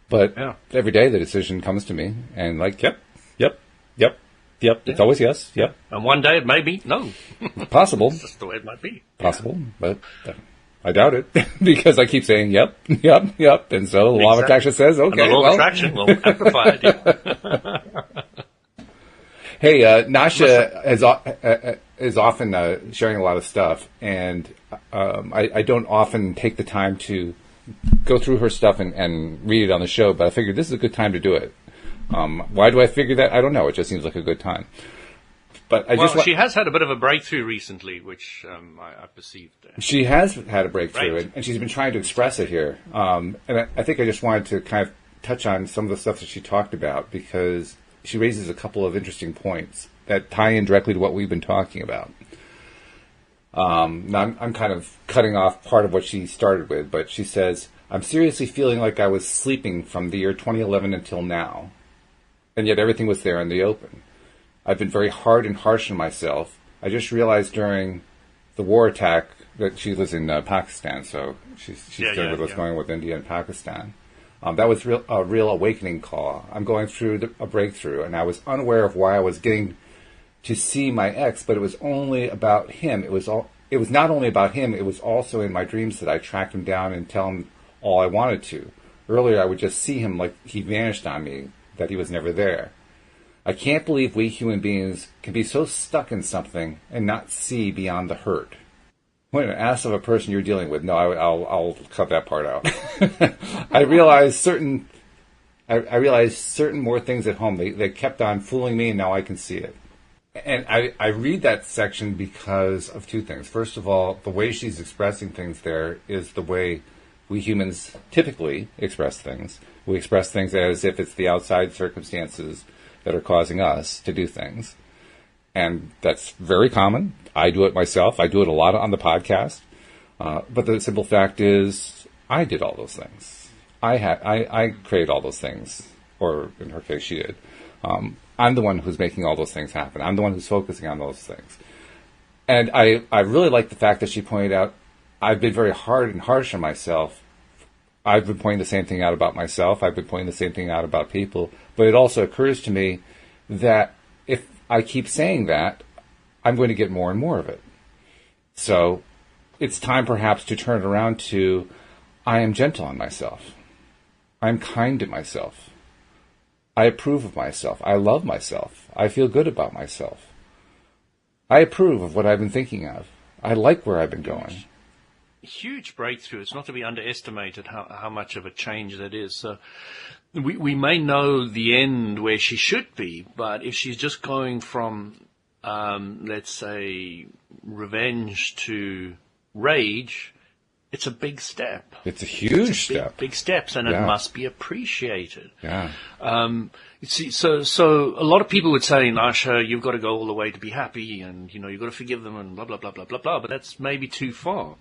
But every day the decision comes to me, and yep. It's always yes, yep. And one day it may be no. Possible. That's just the way it might be. Possible, but I doubt it because I keep saying yep, and so the law of attraction says okay. And the law of attraction will amplify it. Yeah. Hey, Nasha is often sharing a lot of stuff, and I don't often take the time to go through her stuff and read it on the show, but I figured this is a good time to do it. Why do I figure that? I don't know. It just seems like a good time. But she has had a bit of a breakthrough recently, which I perceived. She has had a breakthrough, and she's been trying to express it here. And I think I just wanted to kind of touch on some of the stuff that she talked about, because she raises a couple of interesting points that tie in directly to what we've been talking about. Now I'm kind of cutting off part of what she started with, but she says, "I'm seriously feeling like I was sleeping from the year 2011 until now, and yet everything was there in the open. I've been very hard and harsh on myself. I just realized during the war attack," that she lives in Pakistan, so she's scared of what's going on with India and Pakistan. That was a real awakening call. I'm going through a breakthrough, and I was unaware of why I was getting to see my ex, but it was only about him. It was not only about him, it was also in my dreams that I tracked him down and tell him all I wanted to. Earlier, I would just see him like he vanished on me, that he was never there. I can't believe we human beings can be so stuck in something and not see beyond the hurt. When asked of a person you're dealing with, no, I'll cut that part out. I realized certain more things at home. They kept on fooling me, and now I can see it. And I read that section because of two things. First of all, the way she's expressing things there is the way we humans typically express things. We express things as if it's the outside circumstances that are causing us to do things. And that's very common. I do it myself. I do it a lot on the podcast. But the simple fact is, I did all those things. I created all those things. Or in her case, she did. I'm the one who's making all those things happen. I'm the one who's focusing on those things. And I really like the fact that she pointed out, I've been very hard and harsh on myself. I've been pointing the same thing out about myself. I've been pointing the same thing out about people. But it also occurs to me that if I keep saying that, I'm going to get more and more of it. So it's time perhaps to turn it around to, I am gentle on myself. I'm kind to myself. I approve of myself. I love myself. I feel good about myself. I approve of what I've been thinking of. I like where I've been going. Huge breakthrough. It's not to be underestimated how much of a change that is. So we may know the end where she should be, but if she's just going from, let's say, revenge to rage, it's a big step. It's a huge step. Big steps, and it must be appreciated. Yeah. You see, so a lot of people would say, Nasha, you've got to go all the way to be happy, and you've got to forgive them, and blah blah blah blah blah blah. But that's maybe too far.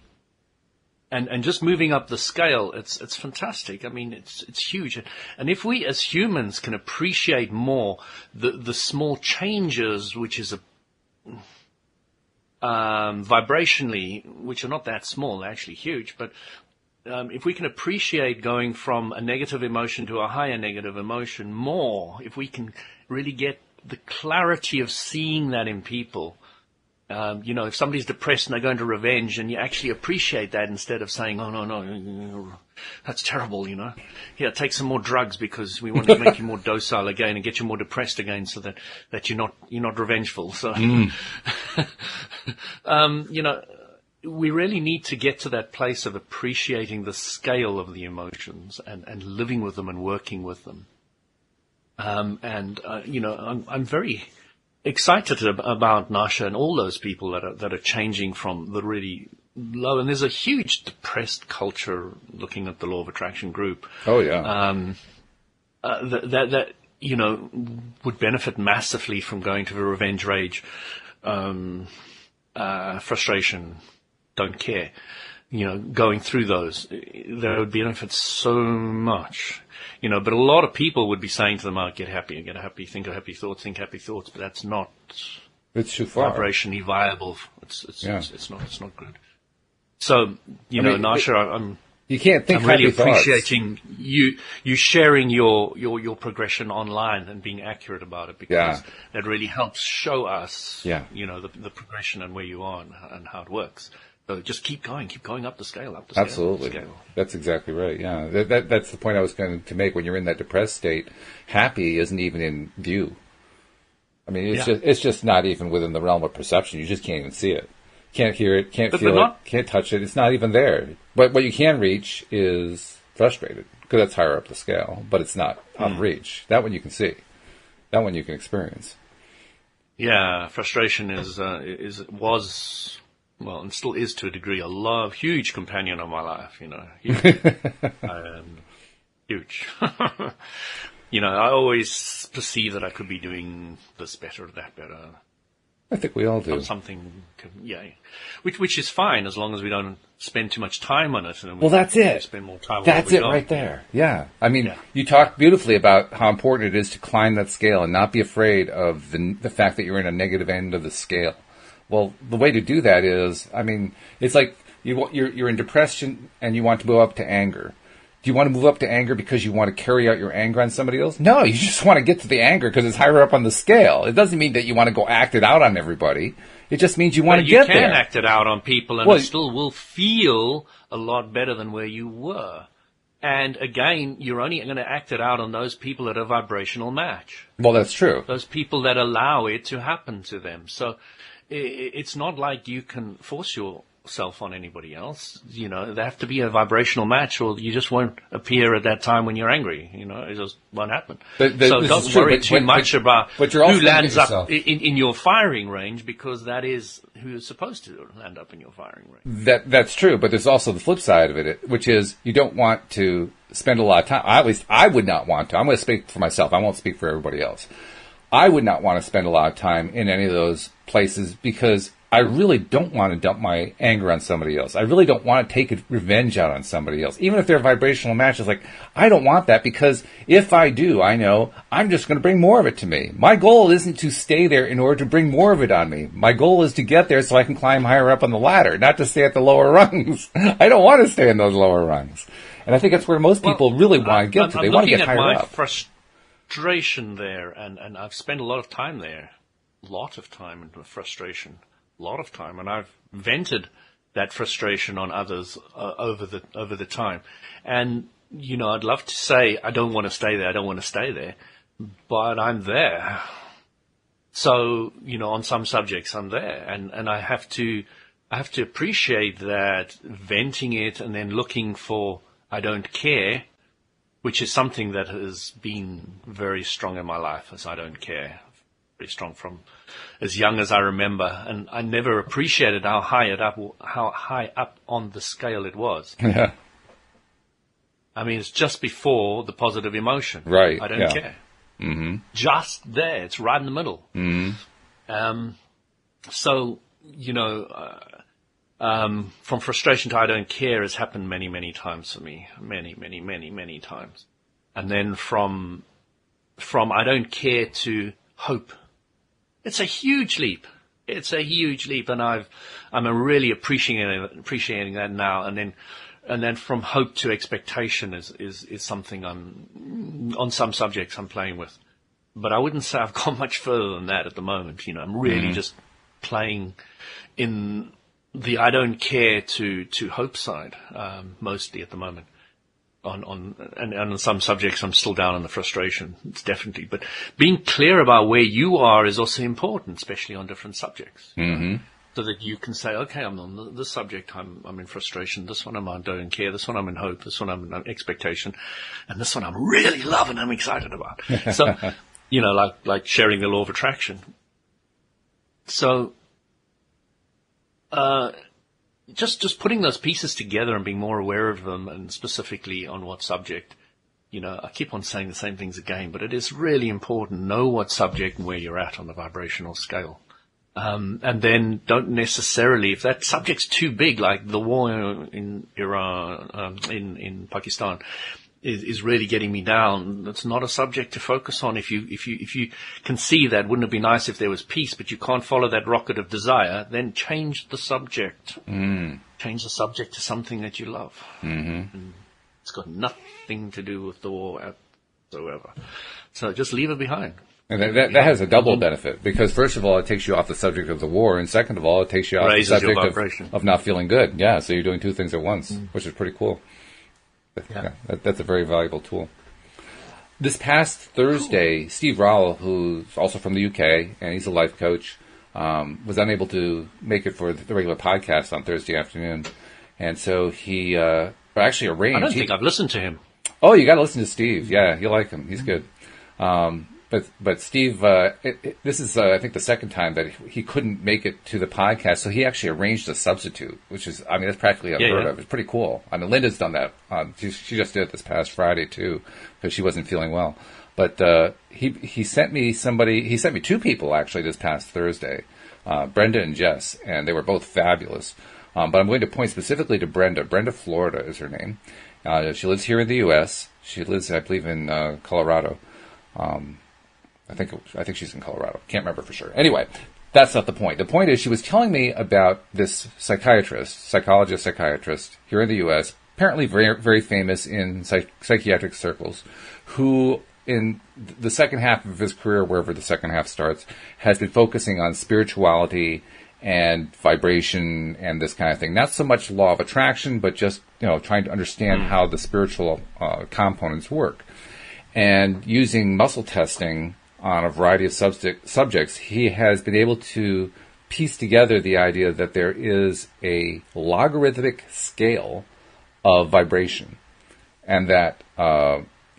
And just moving up the scale, it's fantastic. I mean, it's huge. And if we as humans can appreciate more the small changes, which is vibrationally, which are not that small, they're actually huge, but if we can appreciate going from a negative emotion to a higher negative emotion more, if we can really get the clarity of seeing that in people, if somebody's depressed and they're going to revenge, and you actually appreciate that instead of saying, oh, no, that's terrible, Here, take some more drugs because we want to make you more docile again and get you more depressed again so that you're not revengeful. So, we really need to get to that place of appreciating the scale of the emotions and living with them and working with them. I'm very excited about Nasha and all those people that are changing from the really low. And there's a huge depressed culture looking at the Law of Attraction group. Oh yeah. That would benefit massively from going to the revenge, rage, frustration, don't care. Going through those, that would benefit so much. But a lot of people would be saying to them, get happy, think happy thoughts, but that's not, it's too far. Vibrationally viable. It's not good. So, Nasha, you can't think I'm really happy thoughts. Appreciating you sharing your progression online and being accurate about it, because that really helps show us, the progression and where you are and how it works. So just keep going up the scale, Absolutely. Scale. That's exactly right. Yeah. That's the point I was going to make. When you're in that depressed state, happy isn't even in view. I mean, it's just not even within the realm of perception. You just can't even see it. Can't hear it, can't feel it, can't touch it. It's not even there. But what you can reach is frustrated, because that's higher up the scale, but it's not out of reach. That one you can see. That one you can experience. Yeah, frustration was well, and still is to a degree, a huge companion of my life, huge. Huge. I always perceive that I could be doing this better, that better. I think we all do. Which is fine, as long as we don't spend too much time on it. And that's it. Spend more time that's it right there. Yeah. I mean, you talked beautifully about how important it is to climb that scale and not be afraid of the fact that you're in a negative end of the scale. Well, the way to do that is, it's like you're in depression and you want to go up to anger. Do you want to move up to anger because you want to carry out your anger on somebody else? No, you just want to get to the anger because it's higher up on the scale. It doesn't mean that you want to go act it out on everybody. It just means you want to get there. You can act it out on people, and it still will feel a lot better than where you were. And again, you're only going to act it out on those people that are vibrational match. Well, that's true. Those people that allow it to happen to them. So it's not like you can force yourself on anybody else. You know, they have to be a vibrational match, or you just won't appear at that time when you're angry. You know, it just won't happen. So don't worry too much about who lands up in your firing range, because that is who is supposed to land up in your firing range. That's true, but there's also the flip side of it, which is you don't want to spend a lot of time. At least I would not want to. I'm going to speak for myself. I won't speak for everybody else. I would not want to spend a lot of time in any of those places because I really don't want to dump my anger on somebody else. I really don't want to take revenge out on somebody else. Even if they're vibrational matches, like, I don't want that, because if I do, I know I'm just going to bring more of it to me. My goal isn't to stay there in order to bring more of it on me. My goal is to get there so I can climb higher up on the ladder, not to stay at the lower rungs. I don't want to stay in those lower rungs. And I think that's where most people really want to get to. They want to get higher up. I'm looking at my frustration there, and I've spent a lot of time there. A lot of time in frustration. A lot of time, and I've vented that frustration on others over the time. And you know, I'd love to say I don't want to stay there. I don't want to stay there, but I'm there. So you know, on some subjects, I'm there, and I have to appreciate that venting it and then looking for I don't care, which is something that has been very strong in my life, as I don't care. Very strong from as young as I remember, and I never appreciated how high up on the scale it was. Yeah. I mean, it's just before the positive emotion. Right. I don't care. Mm-hmm. Just there. It's right in the middle. Mm-hmm. So, you know, from frustration to I don't care has happened many, many times for me. Many times. And then from I don't care to hope. It's a huge leap. It's a huge leap, and I'm really appreciating that now. And then from hope to expectation is something I'm on some subjects I'm playing with. But I wouldn't say I've gone much further than that at the moment. You know, I'm really just playing in the I don't care to hope side mostly at the moment. On some subjects, I'm still down on the frustration. It's definitely, but being clear about where you are is also important, especially on different subjects. Mm-hmm. So that you can say, okay, I'm on this subject, I'm in frustration. This one I don't care. This one I'm in hope. This one I'm in expectation, and this one I'm really loving. I'm excited about. So, you know, like sharing the law of attraction. So, just putting those pieces together and being more aware of them, and specifically on what subject, you know, I keep on saying the same things again, but it is really important. Know what subject and where you're at on the vibrational scale. And then don't necessarily, if that subject's too big, like the war in Iran, in Pakistan, is really getting me down. That's not a subject to focus on. If you can see that, wouldn't it be nice if there was peace, but you can't follow that rocket of desire, then change the subject. Change the subject to something that you love. Mm-hmm. And it's got nothing to do with the war whatsoever. So just leave it behind. And that has a double benefit, because first of all, it takes you off the subject of the war, and second of all, it takes you off the subject of not feeling good. Yeah, so you're doing two things at once, which is pretty cool. Yeah, that's a very valuable tool. This past Thursday, Steve Rowell, who's also from the UK, and he's a life coach, was unable to make it for the regular podcast on Thursday afternoon. And so he actually arranged... I don't think I've listened to him. Oh, you got to listen to Steve. Yeah, you'll like him. He's good. But Steve, this is, I think, the second time that he couldn't make it to the podcast, so he actually arranged a substitute, which is, I mean, that's practically unheard of. It's pretty cool. I mean, Linda's done that. She just did it this past Friday, too, because she wasn't feeling well. But he sent me two people, actually, this past Thursday, Brenda and Jess, and they were both fabulous. But I'm going to point specifically to Brenda. Brenda Florida is her name. She lives here in the U.S. She lives, I believe, in Colorado. I think she's in Colorado. Can't remember for sure. Anyway, that's not the point. The point is she was telling me about this psychiatrist here in the U.S., apparently very, very famous in psychiatric circles, who in the second half of his career, wherever the second half starts, has been focusing on spirituality and vibration and this kind of thing. Not so much law of attraction, but just, trying to understand how the spiritual components work. And using muscle testing on a variety of subjects, he has been able to piece together the idea that there is a logarithmic scale of vibration, and that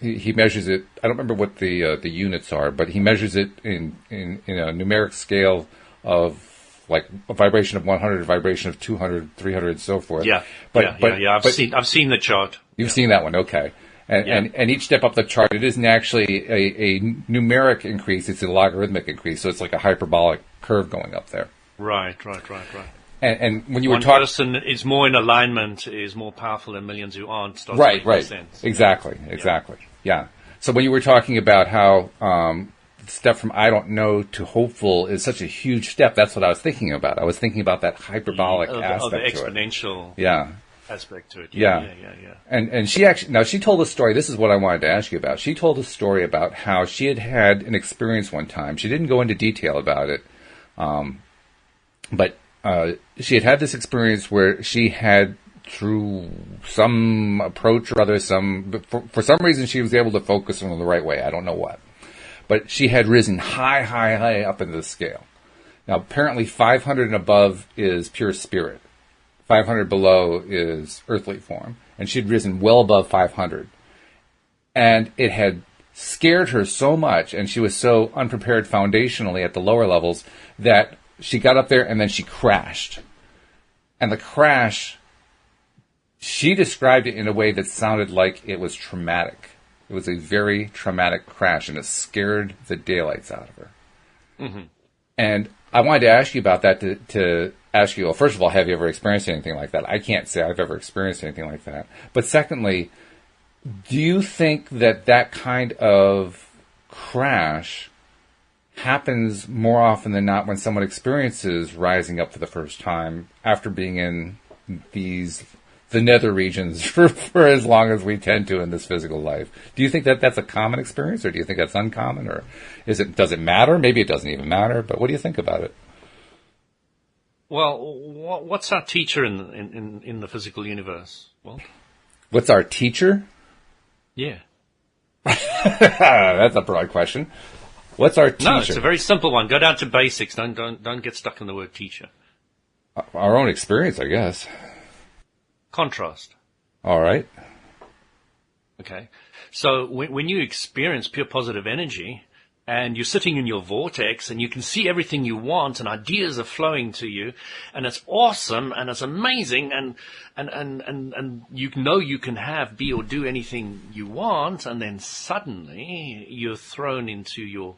he measures it. I don't remember what the units are, but he measures it in a numeric scale of like a vibration of 100, a vibration of 200, 300, and so forth. Yeah, I've seen the chart. You've seen that one, okay. And each step up the chart, it isn't actually a numeric increase; it's a logarithmic increase. So it's like a hyperbolic curve going up there. Right. And when you One were talking, person is more in alignment, is more powerful than millions who aren't. Right. Sense. Exactly. Yeah. So when you were talking about how the step from I don't know to hopeful is such a huge step, that's what I was thinking about. I was thinking about that hyperbolic aspect of the to it. exponential. Yeah. Aspect to it. Yeah. And she told a story. This is what I wanted to ask you about. She told a story about how she had an experience one time. She didn't go into detail about it, but she had this experience where she had, through some approach or other, for some reason she was able to focus on the right way. I don't know what, but she had risen high up into the scale. Now, apparently 500 and above is pure spirit. 500 below is earthly form, and she'd risen well above 500. And it had scared her so much, and she was so unprepared foundationally at the lower levels, that she got up there and then she crashed. And the crash, she described it in a way that sounded like it was traumatic. It was a very traumatic crash, and it scared the daylights out of her. Mm-hmm. And I wanted to ask you about that, to ask you, well, first of all, have you ever experienced anything like that? I can't say I've ever experienced anything like that. But secondly, do you think that kind of crash happens more often than not when someone experiences rising up for the first time after being in the nether regions for as long as we tend to in this physical life? Do you think that's a common experience, or do you think that's uncommon, or does it matter? Maybe it doesn't even matter, but what do you think about it? Well, what's our teacher in the physical universe? Walt? What's our teacher? Yeah. That's a broad question. What's our teacher? No, it's a very simple one. Go down to basics. Don't get stuck in the word teacher. Our own experience, I guess. Contrast. All right. Okay. So when you experience pure positive energy, and you're sitting in your vortex, and you can see everything you want, and ideas are flowing to you, and it's awesome, and it's amazing, and you know you can have, be, or do anything you want, and then suddenly you're thrown into your,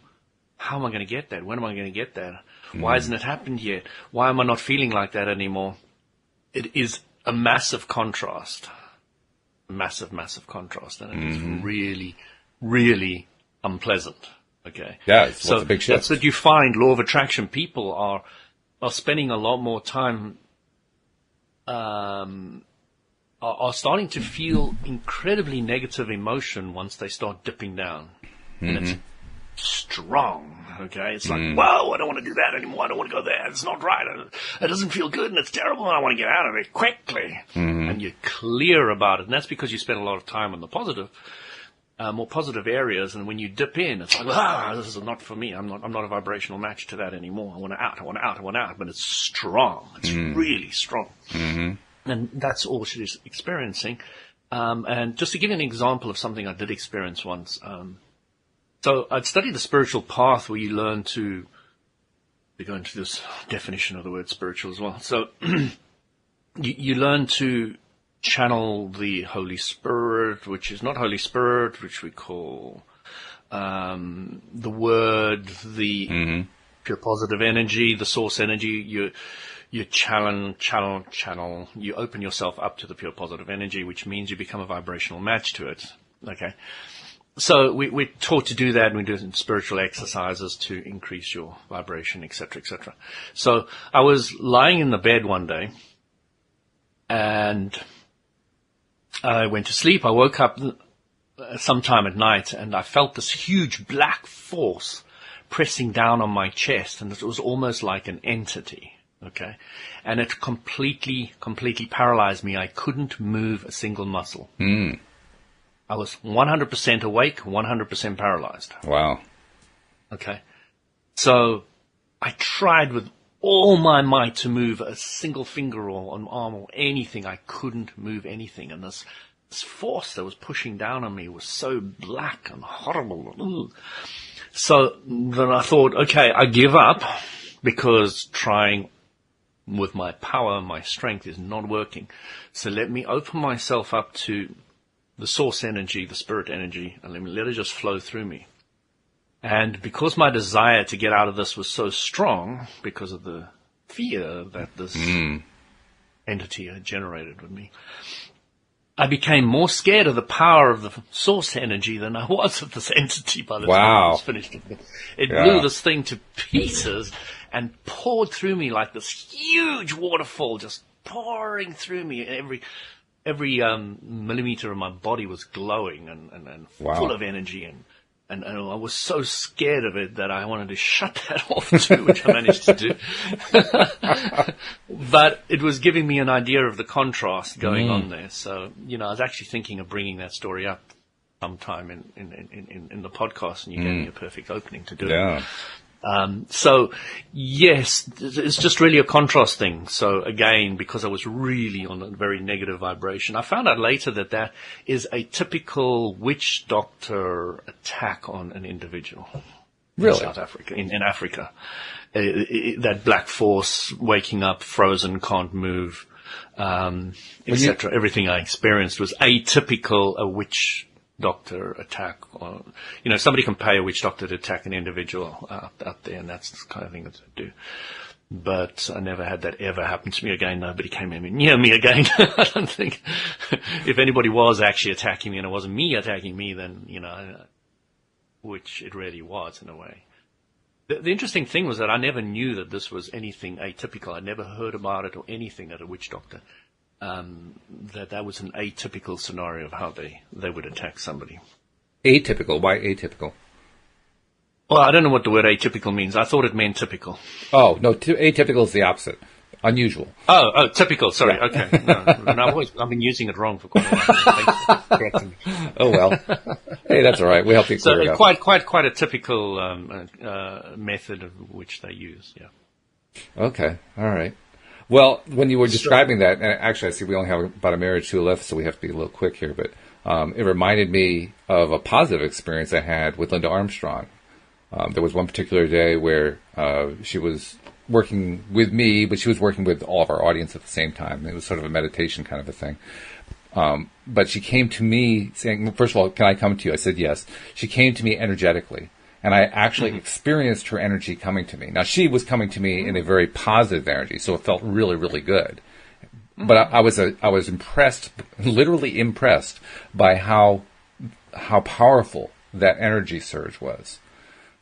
how am I going to get that? When am I going to get that? Why hasn't it happened yet? Why am I not feeling like that anymore? It is a massive contrast. Massive contrast, and it is really, really unpleasant. Okay. Yeah, it's a big shift. That's what you find. Law of attraction people are spending a lot more time, are starting to feel incredibly negative emotion once they start dipping down. And it's strong. Okay. It's like, whoa, I don't want to do that anymore. I don't want to go there. It's not right. It doesn't feel good, and it's terrible, and I want to get out of it quickly. And you're clear about it. And that's because you spend a lot of time on the positive. More positive areas, and when you dip in, it's like, this is not for me. I'm not a vibrational match to that anymore. I want out. But it's strong. It's really strong. And that's all she's experiencing. And just to give you an example of something I did experience once. So I'd studied the spiritual path, where you learn to go into this definition of the word spiritual as well. So you learn to channel the Holy Spirit, which is not Holy Spirit, which we call the Word, the pure positive energy, the source energy. You channel. You open yourself up to the pure positive energy, which means you become a vibrational match to it. Okay. So we're taught to do that, and we do spiritual exercises to increase your vibration, etc., etc. So I was lying in the bed one day, and I went to sleep. I woke up sometime at night, and I felt this huge black force pressing down on my chest, and it was almost like an entity. Okay. And it completely paralyzed me. I couldn't move a single muscle. I was 100% awake, 100% paralyzed. Wow. Okay. So I tried with all my might to move a single finger or an arm or anything. I couldn't move anything. And this force that was pushing down on me was so black and horrible. Ugh. So then I thought, okay, I give up, because trying with my power, my strength is not working. So let me open myself up to the source energy, the spirit energy, and let it just flow through me. And because my desire to get out of this was so strong, because of the fear that this entity had generated with me, I became more scared of the power of the source energy than I was of this entity by the time I was finished. It blew this thing to pieces and poured through me like this huge waterfall, just pouring through me. Every millimeter of my body was glowing and full of energy, and I was so scared of it that I wanted to shut that off too, which I managed to do. But it was giving me an idea of the contrast going on there. So, I was actually thinking of bringing that story up sometime in the podcast, and you gave me a perfect opening to do it. So yes, it's just really a contrast thing. So again, because I was really on a very negative vibration, I found out later that is a typical witch doctor attack on an individual. Really? In South Africa, in Africa. That black force, waking up, frozen, can't move, etc. Everything I experienced was atypical, a witch doctor attack. Or, somebody can pay a witch doctor to attack an individual out there, and that's the kind of thing that they do. But I never had that ever happen to me again. Nobody came near me again. I don't think. If anybody was actually attacking me and it wasn't me attacking me, then, which it really was in a way. The interesting thing was that I never knew that this was anything atypical. I never heard about it or anything at a witch doctor. That was an atypical scenario of how they would attack somebody. Atypical? Why atypical? Well, I don't know what the word atypical means. I thought it meant typical. Oh, no, atypical is the opposite. Unusual. Oh, typical. Sorry. Yeah. Okay. No, I've been using it wrong for quite a while. Thanks for correcting me. Oh, well. Hey, that's all right. We help you clear it up. Quite a typical method of which they use, yeah. Okay. All right. Well, when you were describing that, and actually I see we only have about a minute or two left, so we have to be a little quick here, but it reminded me of a positive experience I had with Linda Armstrong. There was one particular day where she was working with me, but she was working with all of our audience at the same time. It was sort of a meditation kind of a thing. But she came to me saying, first of all, can I come to you? I said yes. She came to me energetically. And I actually experienced her energy coming to me. Now, she was coming to me in a very positive energy, so it felt really, really good. But I was impressed, literally impressed, by how powerful that energy surge was.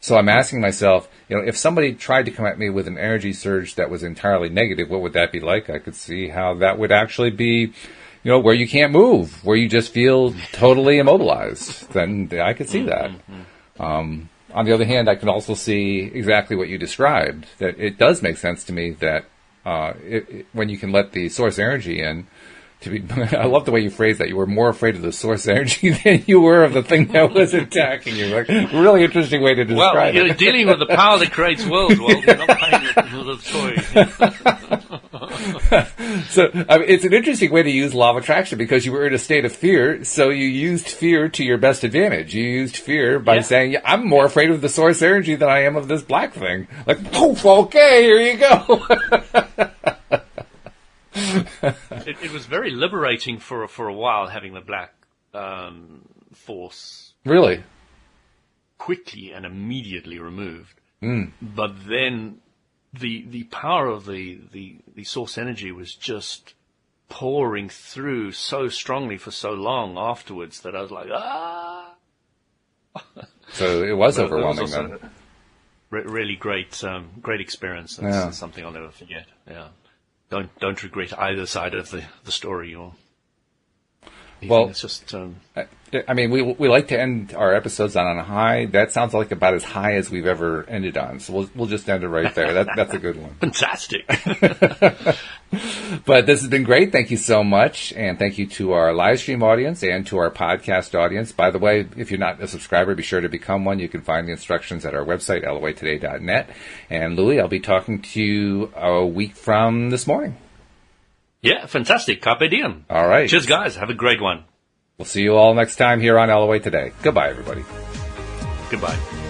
So I'm asking myself, if somebody tried to come at me with an energy surge that was entirely negative, what would that be like? I could see how that would actually be, where you can't move, where you just feel totally immobilized. Then I could see that. On the other hand, I can also see exactly what you described, that it does make sense to me that when you can let the source energy in, I love the way you phrased that. You were more afraid of the source energy than you were of the thing that was attacking you. Like, really interesting way to describe it. Well, you're dealing with the power that creates worlds, Walt. You're not playing with the toy. So, it's an interesting way to use law of attraction, because you were in a state of fear, so you used fear to your best advantage. You used fear by saying, I'm more afraid of the source energy than I am of this black thing. Like, poof, okay, here you go. It was very liberating for a while, having the black force really quickly and immediately removed. But then the power of the source energy was just pouring through so strongly for so long afterwards that I was like, ah. So it was overwhelming then. Really great experience. That's something I'll never forget. Yeah. Don't regret either side of the story. Well, it's just. I mean, we like to end our episodes on a high. That sounds like about as high as we've ever ended on. So we'll just end it right there. That's a good one. Fantastic. But this has been great. Thank you so much. And thank you to our live stream audience and to our podcast audience. By the way, if you're not a subscriber, be sure to become one. You can find the instructions at our website, loatoday.net. And Louis, I'll be talking to you a week from this morning. Yeah, fantastic. Carpe diem. All right. Cheers, guys. Have a great one. We'll see you all next time here on LOA Today. Goodbye, everybody. Goodbye.